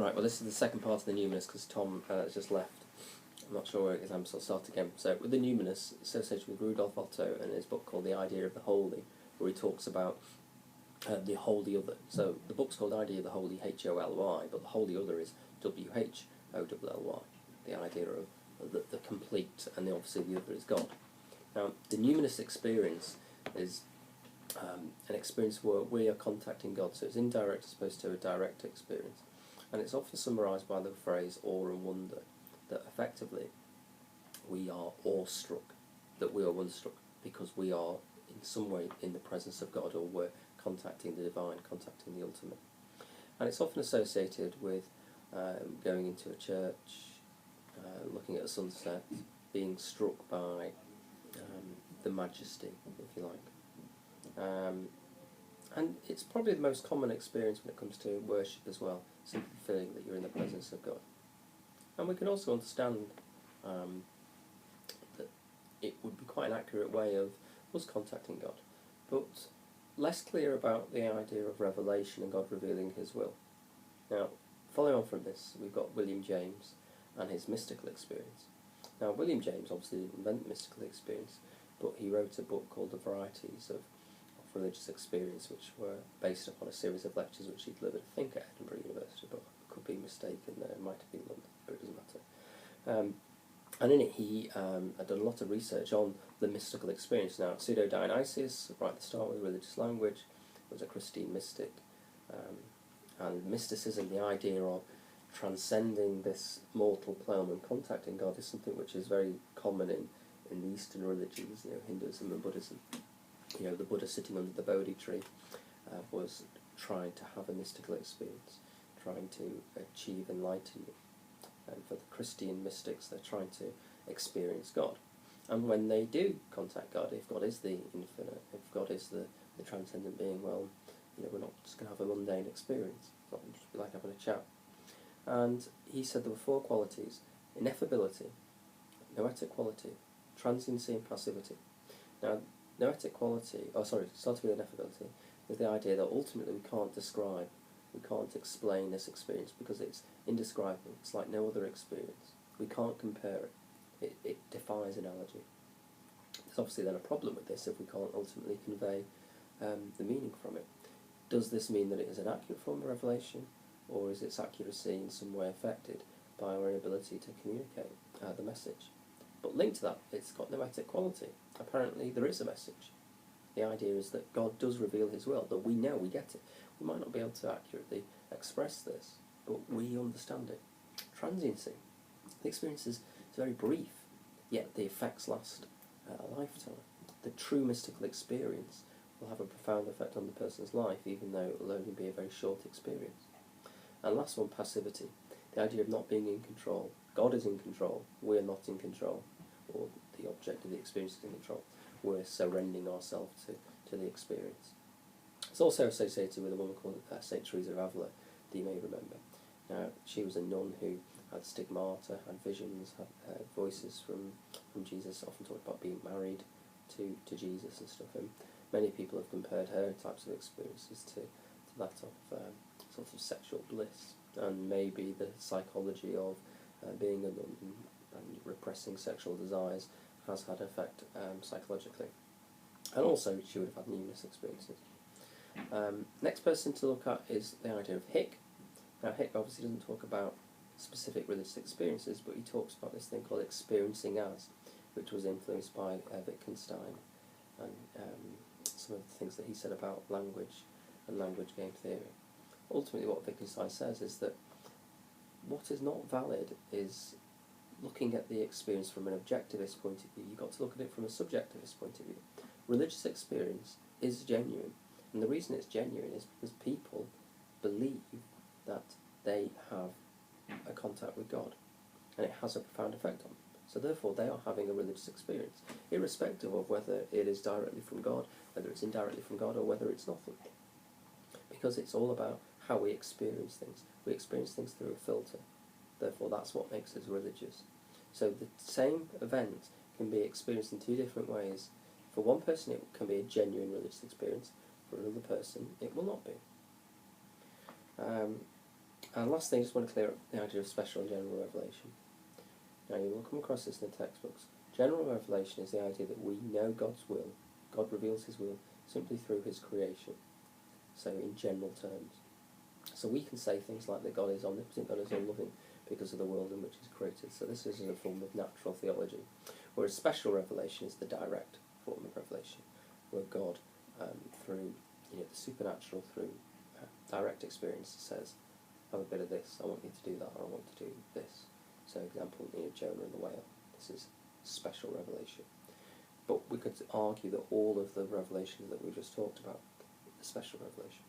Right, well this is the second part of the numinous because Tom has just left. I'm not sure where it is, I'm sort of start again. So with the numinous, associated with Rudolf Otto and his book called The Idea of the Holy, where he talks about the holy other. So the book's called Idea of the Holy, H-O-L-Y, but the holy other is W-H-O-L-L-Y, the idea of the complete, and obviously the other is God. Now, the numinous experience is an experience where we are contacting God, so it's indirect as opposed to a direct experience. And it's often summarised by the phrase awe and wonder, that effectively we are awestruck, that we are wonderstruck, because we are in some way in the presence of God, or we're contacting the divine, contacting the ultimate. And it's often associated with going into a church, looking at a sunset, being struck by the majesty, if you like. And it's probably the most common experience when it comes to worship as well, simply feeling that you're in the presence of God. And we can also understand that it would be quite an accurate way of us contacting God, but less clear about the idea of revelation and God revealing his will. Now, following on from this, we've got William James and his mystical experience. Now, William James obviously didn't invent mystical experience, but he wrote a book called The Varieties of Religious Experience, which were based upon a series of lectures which he delivered, I think, at Edinburgh University, but I could be mistaken there, it might have been London, but it doesn't matter. And in it he had done a lot of research on the mystical experience. Now, Pseudo-Dionysius, right at the start with religious language, was a Christine mystic, and mysticism, the idea of transcending this mortal plane and contacting God, is something which is very common in the Eastern religions, Hinduism and Buddhism. The Buddha sitting under the Bodhi tree was trying to have a mystical experience, trying to achieve enlightenment. And for the Christian mystics, they're trying to experience God. And when they do contact God, if God is the infinite, if God is the transcendent being, well, we're not just going to have a mundane experience. It's not just like having a chat. And he said there were 4 qualities: ineffability, noetic quality, transiency and passivity. Now, noetic quality, starting with ineffability, is the idea that ultimately we can't describe, we can't explain this experience because it's indescribable. It's like no other experience. We can't compare it. It defies analogy. There's obviously then a problem with this if we can't ultimately convey the meaning from it. Does this mean that it is an accurate form of revelation, or is its accuracy in some way affected by our inability to communicate the message? But linked to that, it's got noetic quality. Apparently there is a message. The idea is that God does reveal his will, that we know, we get it. We might not be able to accurately express this, but we understand it. Transiency. The experience is very brief, yet the effects last a lifetime. The true mystical experience will have a profound effect on the person's life, even though it will only be a very short experience. And last one, passivity. The idea of not being in control. God is in control, we're not in control, or the object of the experience is in control. We're surrendering ourselves to the experience. It's also associated with a woman called St. Teresa of Avila, that you may remember. Now, she was a nun who had stigmata, had visions, had voices from Jesus, often talked about being married to Jesus and stuff, and many people have compared her types of experiences to that of sort of sexual bliss, and maybe the psychology of being a nun and repressing sexual desires has had an effect psychologically. And also she would have had numerous experiences. Next person to look at is the idea of Hick. Now, Hick obviously doesn't talk about specific religious experiences, but he talks about this thing called experiencing as, which was influenced by Wittgenstein and some of the things that he said about language and language game theory. Ultimately what Wittgenstein says is that what is not valid is looking at the experience from an objectivist point of view. You've got to look at it from a subjectivist point of view. Religious experience is genuine, and the reason it's genuine is because people believe that they have a contact with God, and it has a profound effect on them. So therefore they are having a religious experience, irrespective of whether it is directly from God, whether it's indirectly from God, or whether it's not from God. Because it's all about how we experience things. We experience things through a filter. Therefore that's what makes us religious. So the same event can be experienced in 2 different ways. For one person it can be a genuine religious experience, for another person it will not be. And last thing, I just want to clear up the idea of special and general revelation. Now, you will come across this in the textbooks. General revelation is the idea that we know God's will. God reveals his will simply through his creation. So in general terms. So we can say things like that God is omnipotent, God is all-loving, because of the world in which he's created. So this is a form of natural theology. Whereas special revelation is the direct form of revelation, where God, through the supernatural, through direct experience, says, have a bit of this, I want you to do that, or I want to do this. So example, Jonah and the whale. This is special revelation. But we could argue that all of the revelations that we just talked about are special revelation.